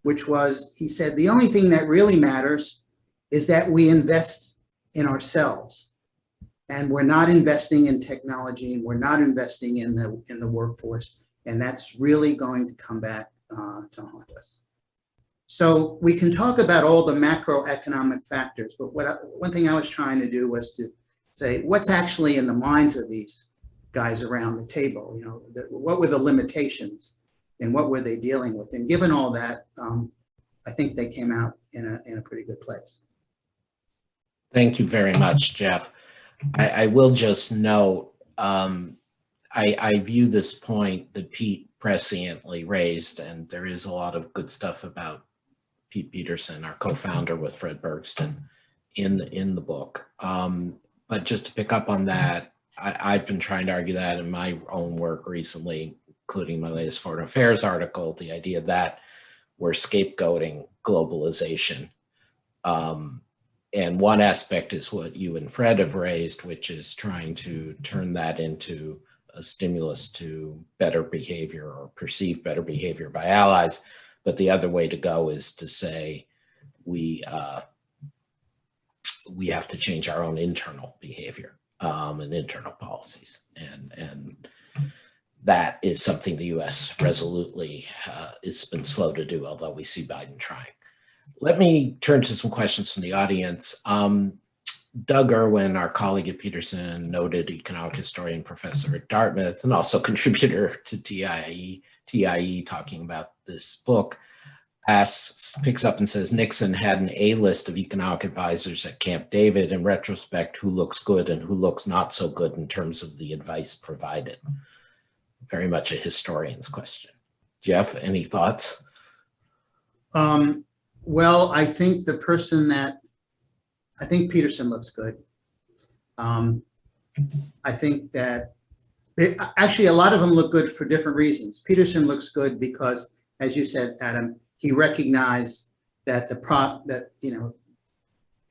which was, he said, the only thing that really matters is that we invest in ourselves. And we're not investing in technology, and we're not investing in the workforce. And that's really going to come back to haunt us. So we can talk about all the macroeconomic factors, but one thing I was trying to do was to say, what's actually in the minds of these guys around the table? What were the limitations and what were they dealing with? And given all that, I think they came out in a pretty good place. Thank you very much, Jeff. I will just note, I view this point that Pete presciently raised, and there is a lot of good stuff about Pete Peterson, our co-founder with Fred Bergsten, in the book. But just to pick up on that, I've been trying to argue that in my own work recently, including my latest foreign affairs article, the idea that we're scapegoating globalization. And one aspect is what you and Fred have raised, which is trying to turn that into a stimulus to better behavior or perceived better behavior by allies. But the other way to go is to say we have to change our own internal behavior and internal policies. And that is something the US resolutely has been slow to do, although we see Biden trying. Let me turn to some questions from the audience. Doug Irwin, our colleague at Peterson, noted economic historian, professor at Dartmouth, and also contributor to TIIE talking about this book, picks up and says, Nixon had an A-list of economic advisors at Camp David. In retrospect, who looks good and who looks not so good in terms of the advice provided? Very much a historian's question. Jeff, any thoughts? Well, I think I think Peterson looks good. I think that actually a lot of them look good for different reasons. Peterson looks good because, as you said, Adam, he recognized that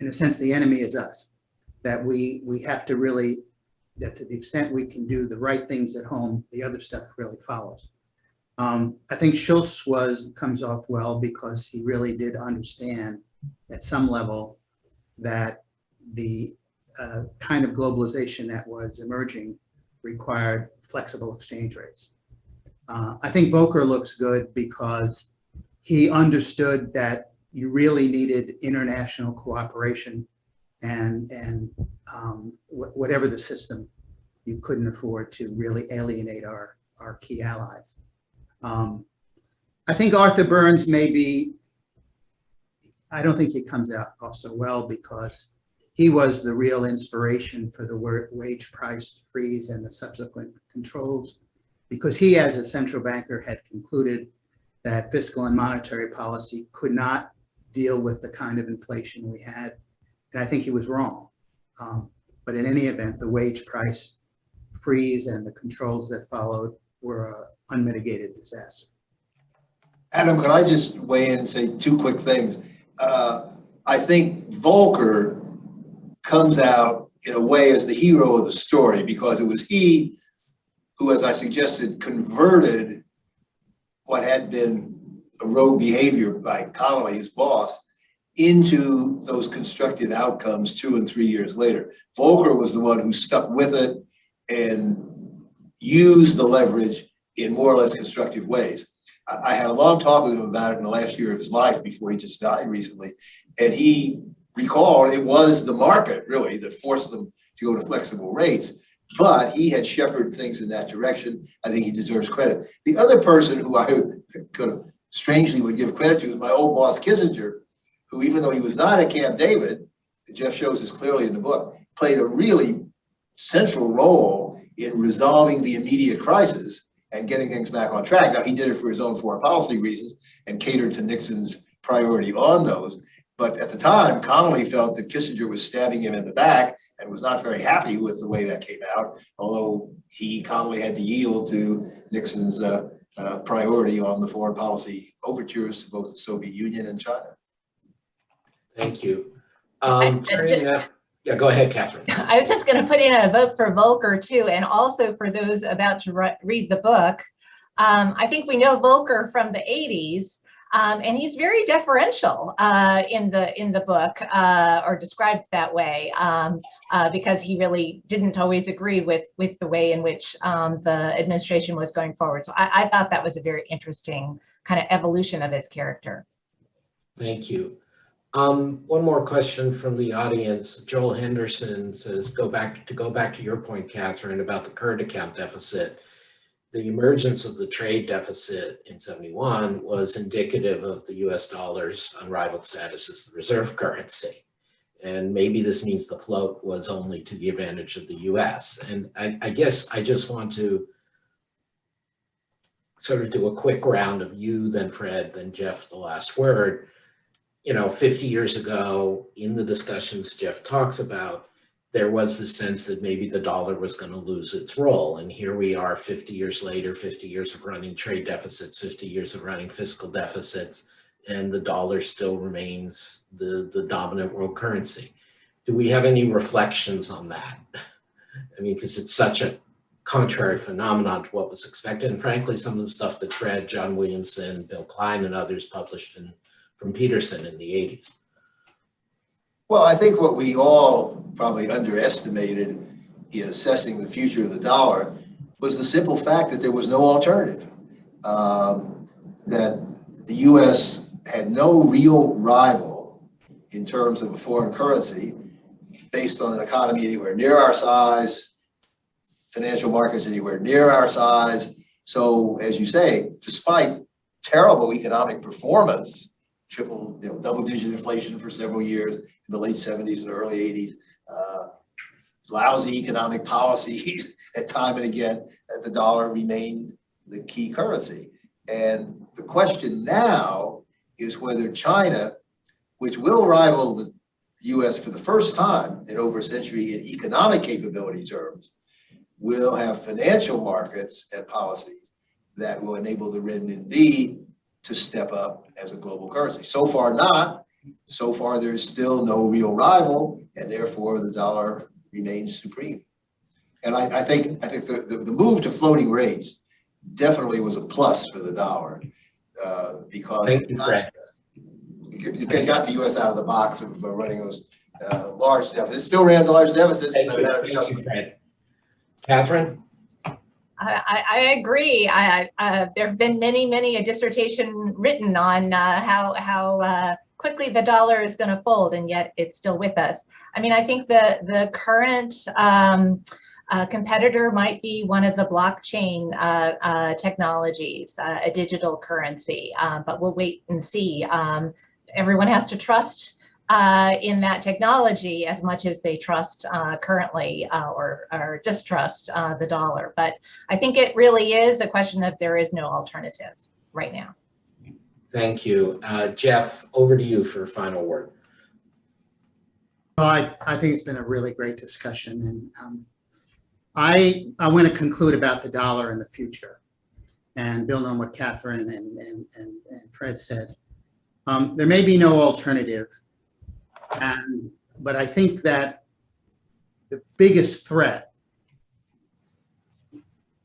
in a sense, the enemy is us, that we have to really, that to the extent we can do the right things at home, the other stuff really follows. I think Schultz comes off well because he really did understand at some level that the kind of globalization that was emerging required flexible exchange rates. I think Volcker looks good because he understood that you really needed international cooperation and whatever the system, you couldn't afford to really alienate our key allies. I think Arthur Burns I don't think he comes out off so well because he was the real inspiration for the wage price freeze and the subsequent controls. because he, as a central banker, had concluded that fiscal and monetary policy could not deal with the kind of inflation we had. And I think he was wrong. But in any event, the wage price freeze and the controls that followed were an unmitigated disaster. Adam, could I just weigh in and say two quick things? I think Volcker comes out in a way as the hero of the story, because it was he who, as I suggested, converted what had been a rogue behavior by Connolly, his boss, into those constructive outcomes 2 and 3 years later. Volcker was the one who stuck with it and used the leverage in more or less constructive ways. I had a long talk with him about it in the last year of his life before he just died recently. And he recalled it was the market really that forced them to go to flexible rates, but he had shepherded things in that direction. I think he deserves credit. The other person who I could have strangely would give credit to is my old boss Kissinger, who, even though he was not at Camp David, Jeff shows this clearly in the book, played a really central role in resolving the immediate crisis and getting things back on track. Now, he did it for his own foreign policy reasons and catered to Nixon's priority on those. But at the time, Connolly felt that Kissinger was stabbing him in the back and was not very happy with the way that came out, although Connolly had to yield to Nixon's priority on the foreign policy overtures to both the Soviet Union and China. Thank you. Yeah, go ahead, Kathryn. I was just going to put in a vote for Volcker too, and also for those about to read the book. I think we know Volcker from the 80s, and he's very deferential in the book, or described that way, because he really didn't always agree with the way in which the administration was going forward. So I thought that was a very interesting kind of evolution of his character. Thank you. One more question from the audience. Joel Henderson says, go back to your point, Kathryn, about the current account deficit. The emergence of the trade deficit in '71 was indicative of the US dollar's unrivaled status as the reserve currency. And maybe this means the float was only to the advantage of the US. And I guess I just want to sort of do a quick round of you, then Fred, then Jeff, the last word. 50 years ago, in the discussions Jeff talks about, there was the sense that maybe the dollar was going to lose its role. And here we are 50 years later, 50 years of running trade deficits, 50 years of running fiscal deficits, and the dollar still remains the dominant world currency. Do we have any reflections on that? I mean, because it's such a contrary phenomenon to what was expected. And frankly, some of the stuff that Fred, John Williamson, Bill Klein, and others published from Peterson in the 80s. Well, I think what we all probably underestimated in assessing the future of the dollar was the simple fact that there was no alternative, that the US had no real rival in terms of a foreign currency based on an economy anywhere near our size, financial markets anywhere near our size. So, as you say, despite terrible economic performance, double-digit inflation for several years in the late 70s and early 80s, lousy economic policies at time and again, the dollar remained the key currency. And the question now is whether China, which will rival the US for the first time in over a century in economic capability terms, will have financial markets and policies that will enable the renminbi to step up as a global currency. So far not. So far there's still no real rival, and therefore the dollar remains supreme. And I think the move to floating rates definitely was a plus for the dollar, because it got the US out of the box of running those large deficits. It still ran the large deficits. Thank you, Fred. Kathryn? I agree. There have been many a dissertation written on how quickly the dollar is going to fold, and yet it's still with us. I mean, I think the current competitor might be one of the blockchain technologies, a digital currency, but we'll wait and see. Everyone has to trust in that technology as much as they trust currently or distrust the dollar. But I think it really is a question of there is no alternative right now. Thank you. Jeff, over to you for a final word. Well, I think it's been a really great discussion, and I want to conclude about the dollar in the future and build on what Kathryn and Fred said. There may be no alternative, but I think that the biggest threat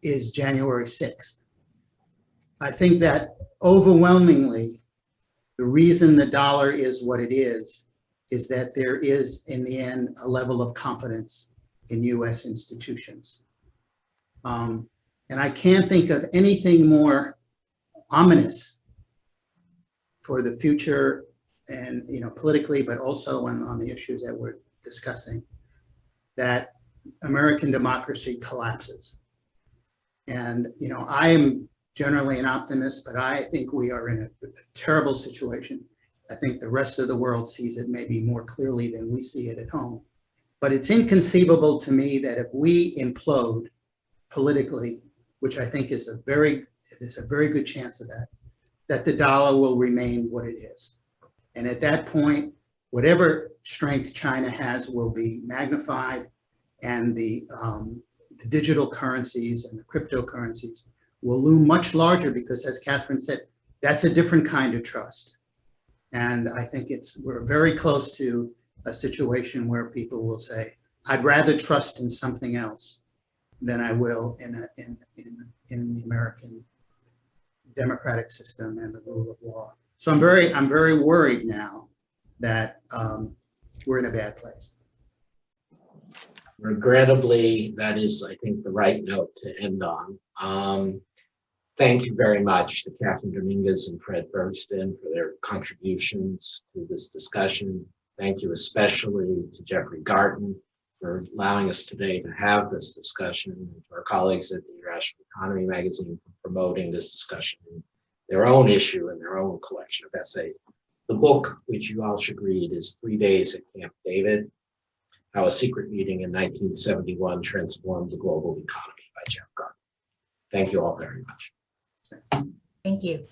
is January 6th. I think that overwhelmingly, the reason the dollar is what it is that there is, in the end, a level of confidence in US institutions. And I can't think of anything more ominous for the future and, politically, but also on the issues that we're discussing, that American democracy collapses. And, I am generally an optimist, but I think we are in a terrible situation. I think the rest of the world sees it maybe more clearly than we see it at home. But it's inconceivable to me that if we implode politically, which I think is there's a very good chance of that the dollar will remain what it is. And at that point, whatever strength China has will be magnified, and the digital currencies and the cryptocurrencies will loom much larger because, as Kathryn said, that's a different kind of trust. And I think we're very close to a situation where people will say, I'd rather trust in something else than I will in the American democratic system and the rule of law. So I'm very worried now that we're in a bad place. Regrettably, that is, I think, the right note to end on. Thank you very much to Kathryn Dominguez and Fred Bergsten for their contributions to this discussion. Thank you especially to Jeffrey Garten for allowing us today to have this discussion, and to our colleagues at the International Economy magazine for promoting this discussion in their own issue and their own collection of essays. The book, which you all should read, is 3 Days at Camp David, How a Secret Meeting in 1971 Transformed the Global Economy by Jeff Garten. Thank you all very much. Thank you.